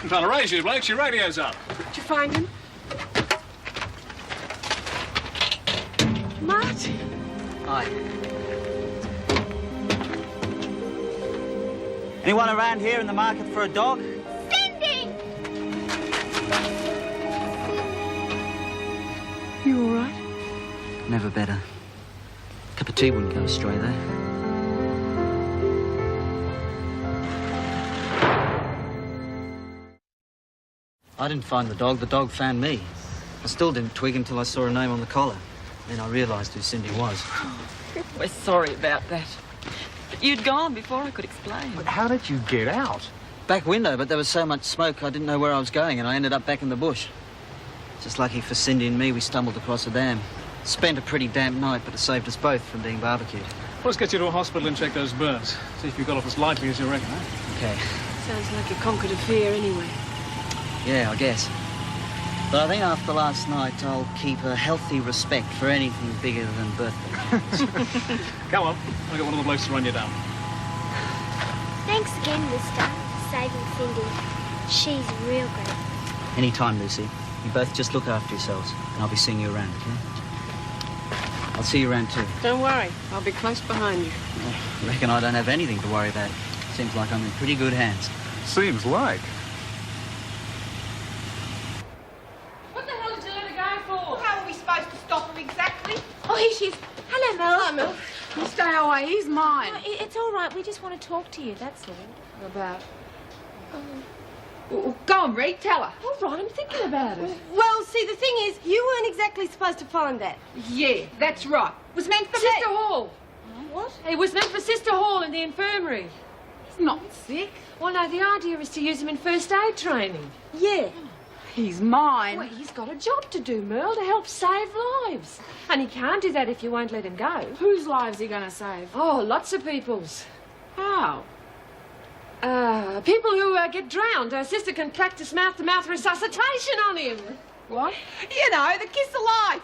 Speaker 21: I'm trying to raise you, Blake. Your radio's up.
Speaker 2: Did you find him? Martin.
Speaker 22: Hi. Anyone around here in the market for a dog?
Speaker 11: Cindy!
Speaker 2: You all right?
Speaker 22: Never better. Cup of tea wouldn't go astray there. I didn't find the dog found me. I still didn't twig until I saw her name on the collar. Then I realised who Cindy was.
Speaker 2: We're sorry about that. But you'd gone before I could explain.
Speaker 13: But how did you get out?
Speaker 22: Back window, but there was so much smoke I didn't know where I was going and I ended up back in the bush. Just lucky for Cindy and me, we stumbled across a dam. Spent a pretty damp night, but it saved us both from being barbecued.
Speaker 21: Let's get you to a hospital and check those burns. See if you got off as lightly as you reckon, eh?
Speaker 22: Okay.
Speaker 2: Sounds like you conquered a fear anyway.
Speaker 22: Yeah, I guess. But I think after last night, I'll keep a healthy respect for anything bigger than birthday.
Speaker 21: Come on, I'll get one of the blokes to run you down.
Speaker 17: Thanks again, mister, for saving Cindy. She's real great.
Speaker 22: Anytime, Lucy. You both just look after yourselves, and I'll be seeing you around, okay? I'll see you around too.
Speaker 2: Don't worry, I'll be close behind you.
Speaker 22: I reckon I don't have anything to worry about. Seems like I'm in pretty good hands.
Speaker 13: Seems like.
Speaker 7: What the hell did you let her go for?
Speaker 8: How are we supposed to stop her exactly?
Speaker 11: Oh, here she is. Hello, Mel.
Speaker 8: Hello, Mel. You stay away, he's mine.
Speaker 11: No, it's all right. We just want to talk to you, that's all.
Speaker 8: About? Well, go on, Reed, tell her.
Speaker 1: All right, I'm thinking about it.
Speaker 10: Well, see, the thing is, you weren't exactly supposed to find that.
Speaker 8: Yeah, that's right. It was meant for
Speaker 1: Sister
Speaker 8: me.
Speaker 1: Hall.
Speaker 10: What?
Speaker 1: It was meant for Sister Hall in the infirmary.
Speaker 8: He's not sick.
Speaker 1: Well, no, the idea is to use him in first aid training.
Speaker 10: Yeah.
Speaker 8: He's mine.
Speaker 1: Well, he's got a job to do, Merle, to help save lives. And he can't do that if you won't let him go.
Speaker 8: Whose lives are you going to save?
Speaker 1: Oh, lots of people's.
Speaker 8: How?
Speaker 1: People who get drowned. Her sister can practice mouth-to-mouth resuscitation on him.
Speaker 8: What? You know, the kiss of life.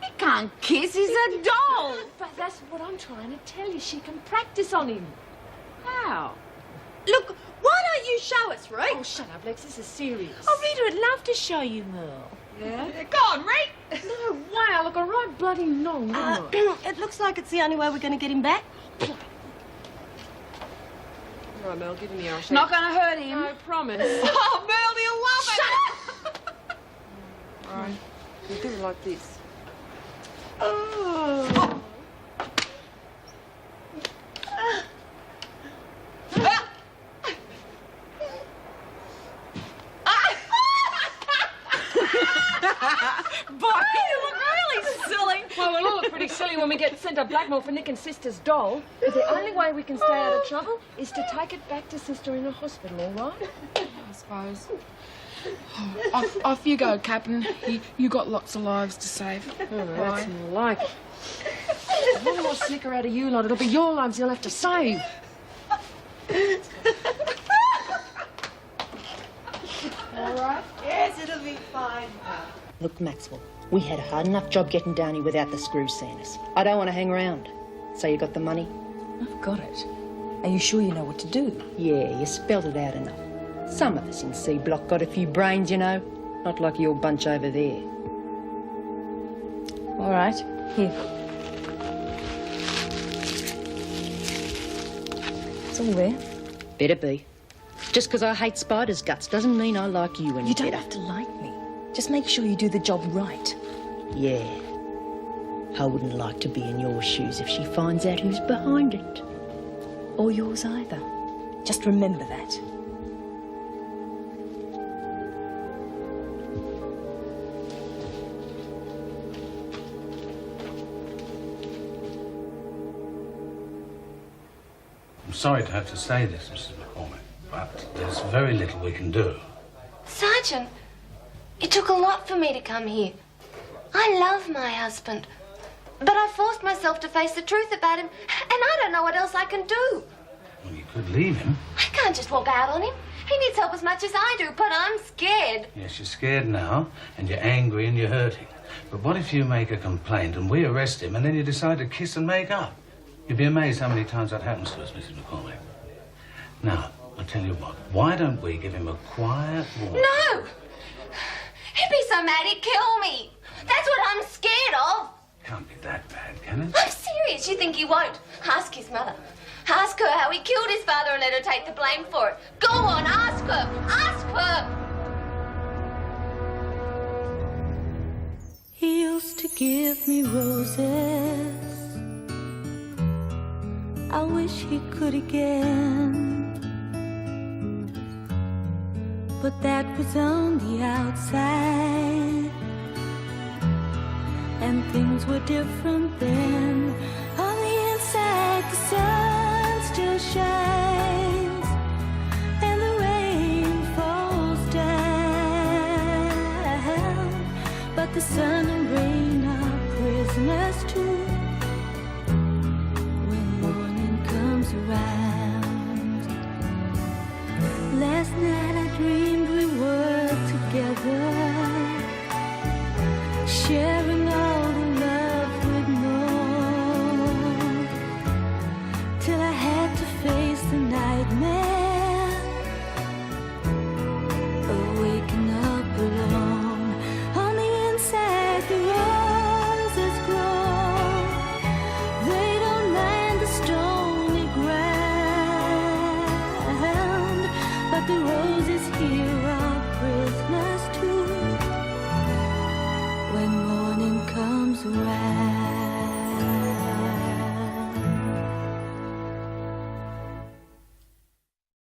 Speaker 8: He can't kiss, he's a doll.
Speaker 1: But that's what I'm trying to tell you. She can practice on him.
Speaker 8: How?
Speaker 10: Look, why don't you show us, Reed?
Speaker 1: Oh, shut up, Lex. This is serious.
Speaker 11: Oh, Rita would love to show you, Merle.
Speaker 8: Yeah? Go on, Reed.
Speaker 1: No way. I look a right bloody long, don't I?
Speaker 10: It looks like it's the only way we're going to get him back.
Speaker 1: All right, Mel, give him the arse.
Speaker 8: Not going to hurt him.
Speaker 1: No, promise.
Speaker 8: Oh, Merle, he'll love it.
Speaker 1: All right. You do it like this.
Speaker 8: Oh.
Speaker 2: Boy, you look really silly.
Speaker 1: Well, we'll all look pretty silly when we get sent to Blackmore for Nick and Sister's doll. But the only way we can stay out of trouble is to take it back to Sister in a hospital, all right?
Speaker 2: I suppose. Off you go, Captain. You got lots of lives to save.
Speaker 1: Oh, that's more like it. There's one more snicker out of you lot. It'll be your lives you'll have to save.
Speaker 10: All right? Yes, it'll be fine.
Speaker 11: Look, Maxwell, we had a hard enough job getting down here without the screw Sanders. I don't want to hang around. So you got the money?
Speaker 14: I've got it. Are you sure you know what to do?
Speaker 11: Yeah, you spelled it out enough. Some of us in C Block got a few brains, you know. Not like your bunch over there.
Speaker 14: All right. Here. It's all there.
Speaker 11: Better be. Just because I hate spiders' guts doesn't mean I like you any
Speaker 14: You don't
Speaker 11: better.
Speaker 14: have to like me. Just make sure you do the job right.
Speaker 11: Yeah. I wouldn't like to be in your shoes if she finds out who's behind it.
Speaker 14: Or yours either. Just remember that.
Speaker 5: I'm sorry to have to say this, Mrs. McCormick, but there's very little we can do.
Speaker 1: Sergeant, it took a lot for me to come here. I love my husband. But I forced myself to face the truth about him, and I don't know what else I can do.
Speaker 5: Well, you could leave him.
Speaker 1: I can't just walk out on him. He needs help as much as I do, but I'm scared.
Speaker 5: Yes, you're scared now, and you're angry and you're hurting. But what if you make a complaint and we arrest him and then you decide to kiss and make up? You'd be amazed how many times that happens to us, Mrs. McCormick. Now, I'll tell you what, why don't we give him a quiet walk?
Speaker 1: No! He'd be so mad he'd kill me. That's what I'm scared of.
Speaker 5: Can't be that bad, can it?
Speaker 1: I'm serious. You think he won't? Ask his mother. Ask her how he killed his father and let her take the blame for it. Go on, ask her. Ask her.
Speaker 9: He used to give me roses. I wish he could again, but that was on the outside, and things were different then. On the inside, the sun still shines.